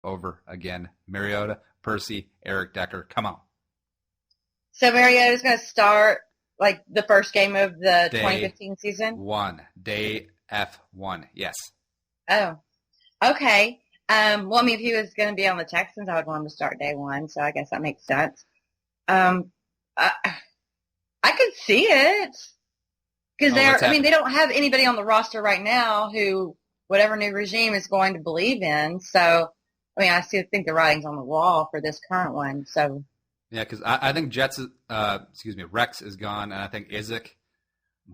over again. Mariota, Percy, Eric Decker. Come on. So Mariota's going to start like the first game of the 2015 season? Day F1, yes. Oh, okay. Well, I mean, if he was going to be on the Texans, I would want him to start day one, so I guess that makes sense. I could see it. Because they don't have anybody on the roster right now who whatever new regime is going to believe in. So, I mean, I still think the writing's on the wall for this current one. So, yeah, because I think Rex is gone, and I think Isaac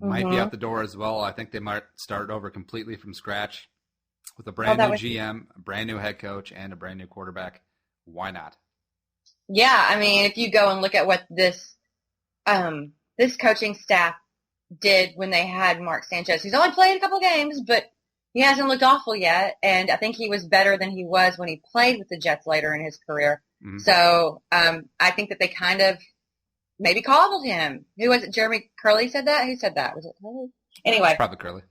might be out the door as well. I think they might start over completely from scratch with a brand new GM, a brand new head coach, and a brand new quarterback. Why not? Yeah, I mean, if you go and look at what this coaching staff did when they had Mark Sanchez. He's only played a couple games, but he hasn't looked awful yet. And I think he was better than he was when he played with the Jets later in his career. Mm-hmm. So I think that they kind of maybe coddled him. Who was it? Jeremy Curley said that? Who said that? Was it Curley? Anyway. Probably Curley.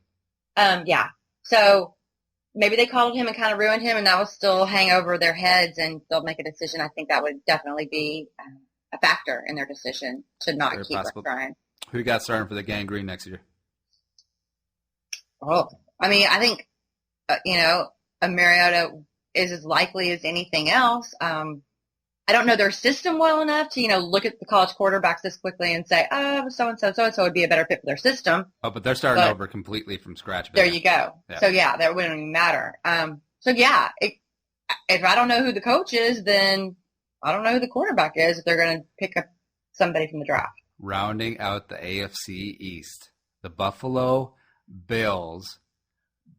Yeah. So maybe they coddled him and kind of ruined him, and that will still hang over their heads, and they'll make a decision. I think that would definitely be a factor in their decision to not Very keep possible. Ryan. Who you got starting for the Gang Green next year? Oh, I mean, I think, a Mariota is as likely as anything else. I don't know their system well enough to, look at the college quarterbacks this quickly and say, so-and-so would be a better fit for their system. Oh, but they're starting over completely from scratch. There you go. Yeah. So, yeah, that wouldn't even matter. If I don't know who the coach is, then I don't know who the quarterback is if they're going to pick up somebody from the draft. Rounding out the AFC East, the Buffalo Bills.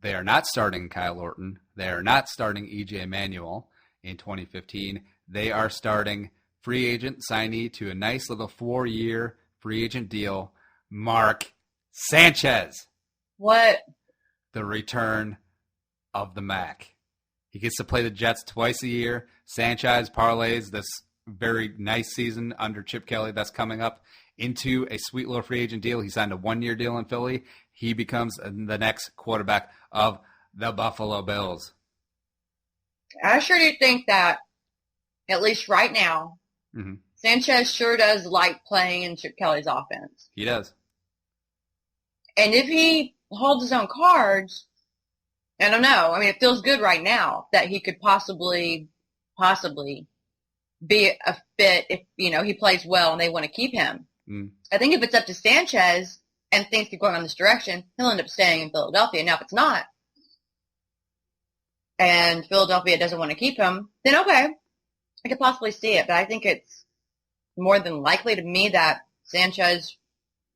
They are not starting Kyle Orton. They are not starting E.J. Manuel in 2015. They are starting free agent signee to a nice little 4-year free agent deal, Mark Sanchez. What? The return of the Mac. He gets to play the Jets twice a year. Sanchez parlays this very nice season under Chip Kelly that's coming up into a sweet little free agent deal. He signed a 1-year deal in Philly. He becomes the next quarterback of the Buffalo Bills. I sure do think that, at least right now, Sanchez sure does like playing in Chip Kelly's offense. He does. And if he holds his own cards, I don't know. I mean, it feels good right now that he could possibly be a fit if, he plays well and they want to keep him. I think if it's up to Sanchez and things keep going in this direction, he'll end up staying in Philadelphia. Now, if it's not, and Philadelphia doesn't want to keep him, then okay, I could possibly see it. But I think it's more than likely to me that Sanchez,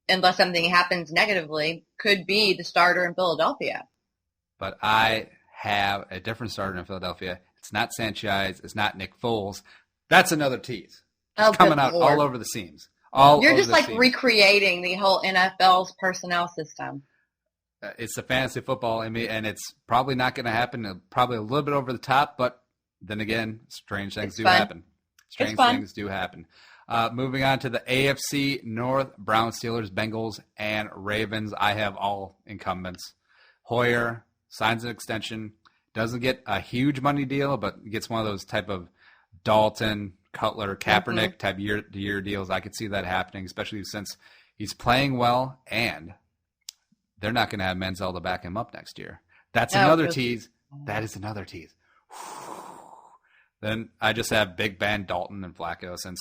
unless something happens negatively, could be the starter in Philadelphia. But I have a different starter in Philadelphia. It's not Sanchez. It's not Nick Foles. That's another tease. It's coming out all over the seams. You're just like recreating the whole NFL's personnel system. It's a fantasy football, and it's probably not going to happen. Probably a little bit over the top, but then again, strange things do happen. Strange things do happen. Moving on to the AFC North, Browns, Steelers, Bengals, and Ravens. I have all incumbents. Hoyer signs an extension, doesn't get a huge money deal, but gets one of those type of Dalton, Cutler, Kaepernick type year-to-year deals. I could see that happening, especially since he's playing well, and they're not going to have Manziel to back him up next year. That's another tease. That is another tease. Then I just have Big Ben, Dalton, and Flacco since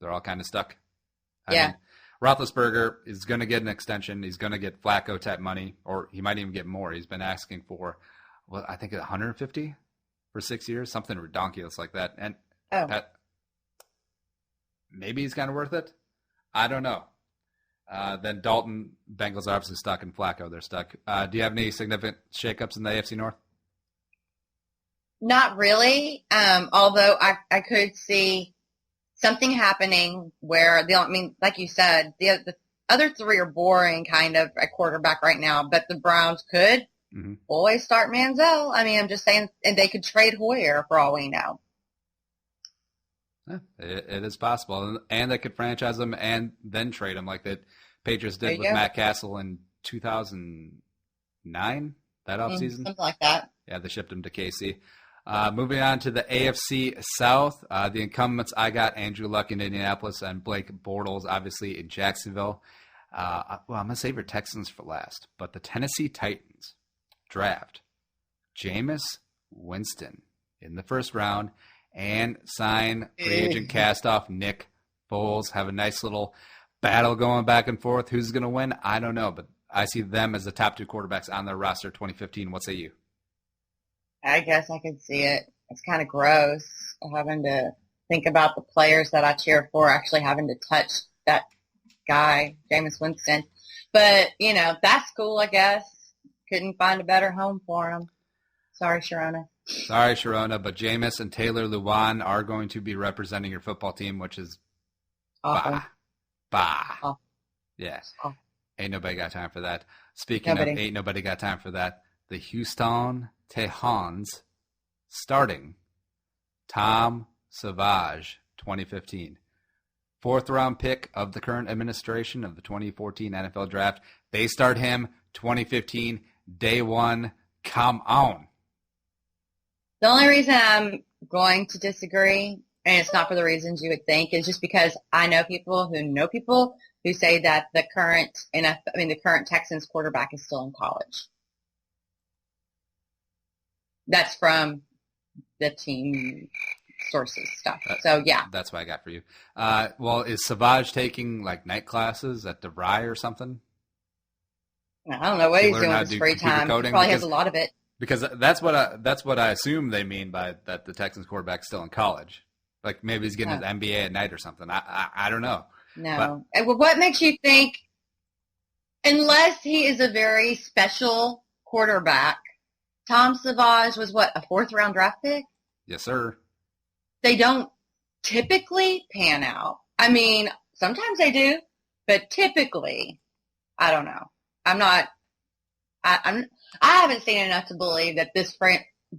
they're all kind of stuck. I mean, Roethlisberger is going to get an extension. He's going to get Flacco-type money, or he might even get more. He's been asking for, I think 150 for 6 years, something ridiculous like that. And maybe he's kind of worth it. I don't know. Then Dalton, Bengals are obviously stuck, and Flacco, they're stuck. Do you have any significant shakeups in the AFC North? Not really, although I could see something happening where, like you said, the other three are boring kind of at quarterback right now, but the Browns could always start Manziel. I mean, I'm just saying, and they could trade Hoyer for all we know. Yeah, it is possible. And they could franchise him and then trade him like the Patriots did with Matt Castle in 2009, that offseason. Something like that. Yeah, they shipped him to KC. Moving on to the AFC South, the incumbents, I got Andrew Luck in Indianapolis and Blake Bortles, obviously, in Jacksonville. I'm going to save your Texans for last, but the Tennessee Titans draft Jameis Winston in the first round and sign free agent cast-off Nick Foles. Have a nice little battle going back and forth. Who's going to win? I don't know, but I see them as the top 2 quarterbacks on their roster 2015. What say you? I guess I could see it. It's kind of gross having to think about the players that I cheer for actually having to touch that guy, Jameis Winston. But, that's cool, I guess. Couldn't find a better home for him. Sorry, Sharona. Sorry, Sharona, but Jameis and Taylor Lewan are going to be representing your football team, which is awful. Bah. Awful. Yeah. Awful. Ain't nobody got time for that. Speaking of ain't nobody got time for that, the Houston Texans starting Tom Savage, 2015. 4th round pick of the current administration of the 2014 NFL Draft. They start him 2015, day 1. Come on. The only reason I'm going to disagree, and it's not for the reasons you would think, is just because I know people who say that the current Texans quarterback is still in college. That's from the team sources stuff. So, yeah. That's what I got for you. Well, is Savage taking, night classes at DeVry or something? I don't know what he's doing with his free time. He probably has a lot of it. Because that's what I assume they mean by that the Texans quarterback's still in college. Like maybe he's getting his MBA at night or something. I don't know. No. But what makes you think, unless he is a very special quarterback, Tom Savage was a 4th round draft pick? Yes, sir. They don't typically pan out. I mean, sometimes they do, but typically, I don't know. I haven't seen enough to believe that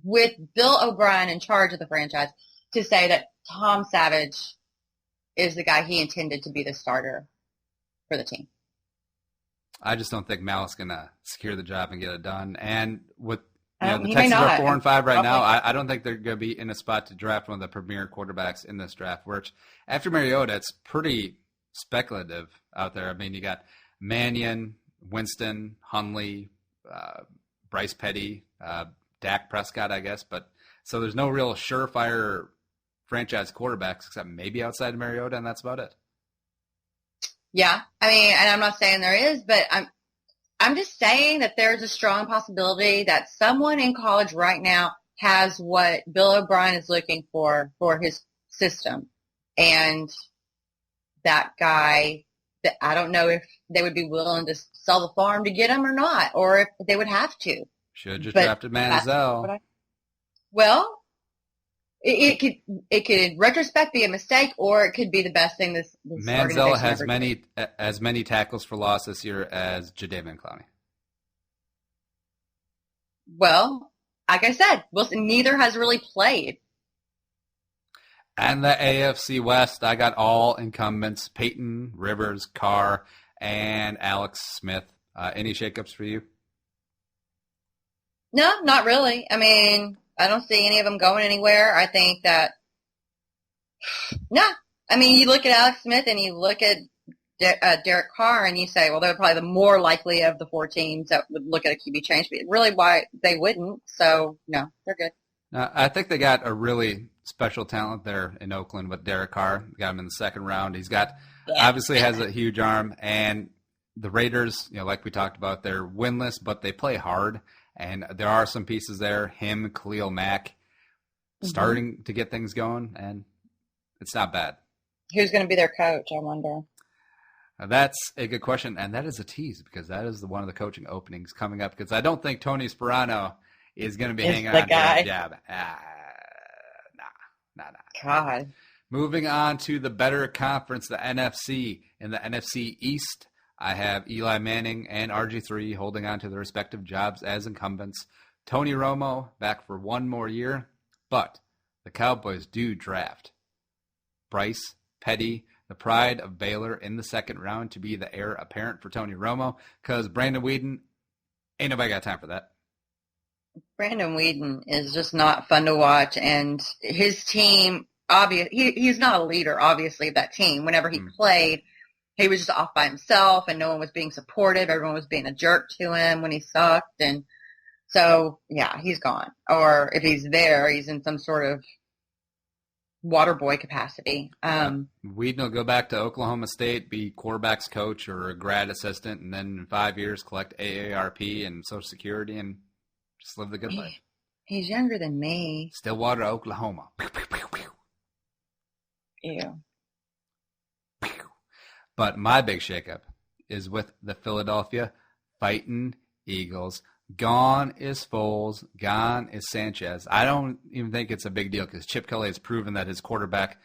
with Bill O'Brien in charge of the franchise, to say that Tom Savage is the guy he intended to be the starter for the team. I just don't think Malice going to secure the job and get it done. And with the he Texans may are not. 4 and 5 right now, I don't think they're going to be in a spot to draft one of the premier quarterbacks in this draft. Which after Mariota, it's pretty speculative out there. I mean, you got Mannion, Winston, Hundley, Bryce Petty, Dak Prescott, I guess. But so there's no real surefire franchise quarterbacks except maybe outside of Mariota, and that's about it. Yeah, I mean, and I'm not saying there is, but I'm just saying that there's a strong possibility that someone in college right now has what Bill O'Brien is looking for his system, and that guy. I don't know if they would be willing to sell the farm to get him or not, or if they would have to. Should have just drafted Manziel. Well, it could in retrospect be a mistake, or it could be the best thing this Manziel has as many tackles for loss this year as Jadeveon Clowney. Well, like I said, neither has really played. And the AFC West, I got all incumbents: Peyton, Rivers, Carr, and Alex Smith. Any shakeups for you? No, not really. I mean, I don't see any of them going anywhere. I think that I mean, you look at Alex Smith and you look at Derek Carr and you say, well, they're probably the more likely of the 4 teams that would look at a QB change. But really, why they wouldn't? So no, they're good. I think they got a really special talent there in Oakland with Derek Carr. Got him in the 2nd round. He's obviously has a huge arm, and the Raiders, like we talked about, they're winless, but they play hard, and there are some pieces there. Him, Khalil Mack, starting to get things going, and it's not bad. Who's going to be their coach, I wonder? That's a good question, and that is a tease because that is one of the coaching openings coming up because I don't think Tony Sparano is going to be hanging on to that job. Nah. God. Moving on to the better conference, the NFC. In the NFC East, I have Eli Manning and RG3 holding on to their respective jobs as incumbents. Tony Romo back for 1 more year, but the Cowboys do draft Bryce Petty, the pride of Baylor, in the 2nd round to be the heir apparent for Tony Romo because Brandon Weeden, ain't nobody got time for that. Brandon Weeden is just not fun to watch, and his team, he's not a leader, obviously, of that team. Whenever he played, he was just off by himself, and no one was being supportive. Everyone was being a jerk to him when he sucked, and so, yeah, he's gone. Or if he's there, he's in some sort of water boy capacity. Weeden will go back to Oklahoma State, be quarterback's coach or a grad assistant, and then in 5 years collect AARP and Social Security and just live the good life. He's younger than me. Stillwater, Oklahoma. Ew. But my big shakeup is with the Philadelphia Fighting Eagles. Gone is Foles. Gone is Sanchez. I don't even think it's a big deal because Chip Kelly has proven that his quarterback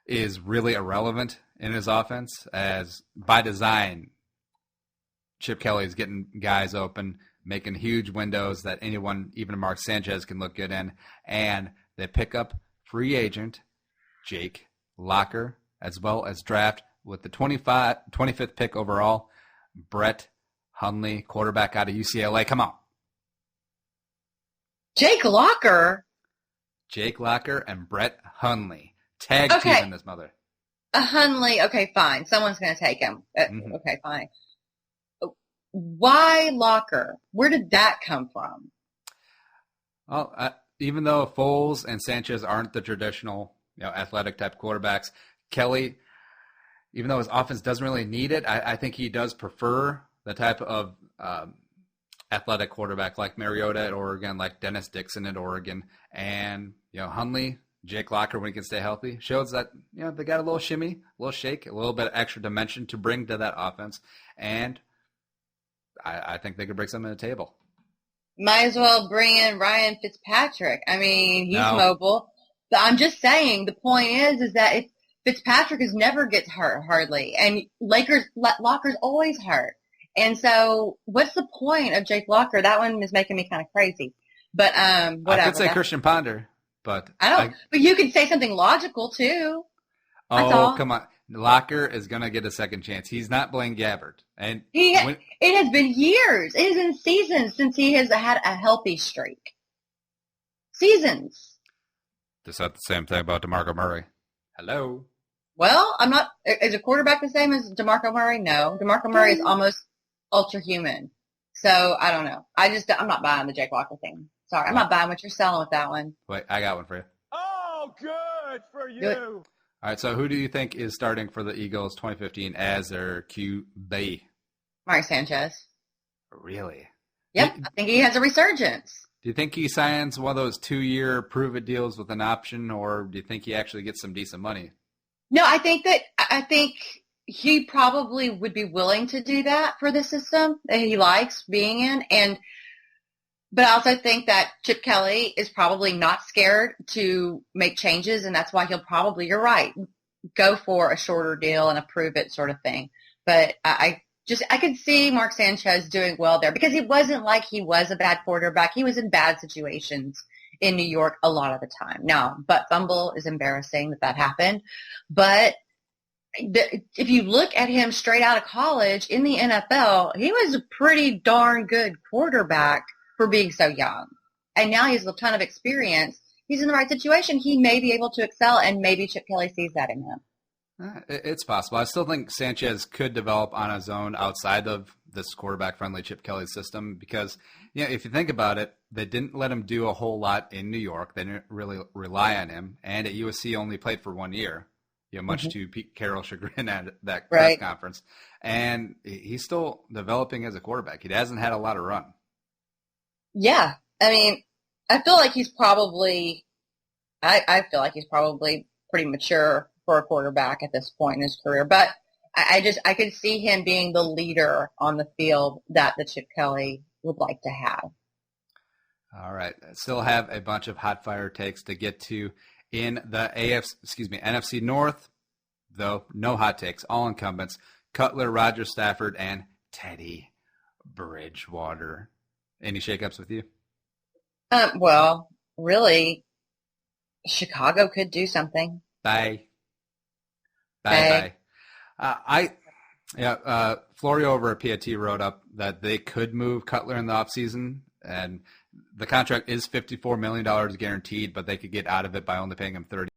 is really irrelevant in his offense. As by design, Chip Kelly is getting guys open, making huge windows that anyone, even Mark Sanchez, can look good in. And they pick up free agent Jake Locker, as well as draft with the 25th pick overall, Brett Hundley, quarterback out of UCLA. Come on. Jake Locker? Jake Locker and Brett Hundley. Tag teaming this mother. Hundley, okay, fine. Someone's going to take him. Okay, fine. Why Locker? Where did that come from? Well, even though Foles and Sanchez aren't the traditional, athletic type quarterbacks, Kelly, even though his offense doesn't really need it, I think he does prefer the type of athletic quarterback like Mariota at Oregon, like Dennis Dixon at Oregon. And, Hundley, Jake Locker, when he can stay healthy, shows that, they got a little shimmy, a little shake, a little bit of extra dimension to bring to that offense. And I think they could bring something to the table. Might as well bring in Ryan Fitzpatrick. I mean, he's mobile. But I'm just saying, the point is that Fitzpatrick never gets hurt, hardly. And Locker's always hurt. And so what's the point of Jake Locker? That one is making me kind of crazy. But whatever. I could say Christian Ponder, but but you could say something logical too. Come on. Locker is going to get a second chance. He's not Blaine Gabbert. And it has been years. It has been seasons since he has had a healthy streak. Seasons. Just said the same thing about DeMarco Murray. Hello. Well, I'm not. Is a quarterback the same as DeMarco Murray? No. DeMarco Murray is almost ultra human. So I don't know. I'm not buying the Jake Locker thing. Sorry, I'm not buying what you're selling with that one. Wait, I got one for you. Oh, good for you. Good. All right, so who do you think is starting for the Eagles 2015 as their QB? Mark Sanchez. Really? Yep, I think he has a resurgence. Do you think he signs one of those 2-year prove-it deals with an option, or do you think he actually gets some decent money? No, I think he probably would be willing to do that for the system that he likes being in. But I also think that Chip Kelly is probably not scared to make changes, and that's why he'll probably, you're right, go for a shorter deal and a prove-it sort of thing. But I could see Mark Sanchez doing well there because it wasn't like he was a bad quarterback. He was in bad situations in New York a lot of the time. Now, butt fumble is embarrassing that happened. But if you look at him straight out of college in the NFL, he was a pretty darn good quarterback for being so young. And now he has a ton of experience. He's in the right situation. He may be able to excel, and maybe Chip Kelly sees that in him. It's possible. I still think Sanchez could develop on his own outside of this quarterback-friendly Chip Kelly system because, if you think about it, they didn't let him do a whole lot in New York. They didn't really rely on him. And at USC, only played for 1 year, much to Pete Carroll's chagrin at that press conference. And he's still developing as a quarterback. He hasn't had a lot of run. Yeah. I mean, I feel like he's probably pretty mature for a quarterback at this point in his career. But I could see him being the leader on the field that the Chip Kelly would like to have. All right. I still have a bunch of hot fire takes to get to in the NFC North, though no hot takes, all incumbents. Cutler, Roger Stafford, and Teddy Bridgewater. Any shakeups with you? Well, really, Chicago could do something. Bye. Florio over at PAT wrote up that they could move Cutler in the offseason, and the contract is $54 million guaranteed, but they could get out of it by only paying him $30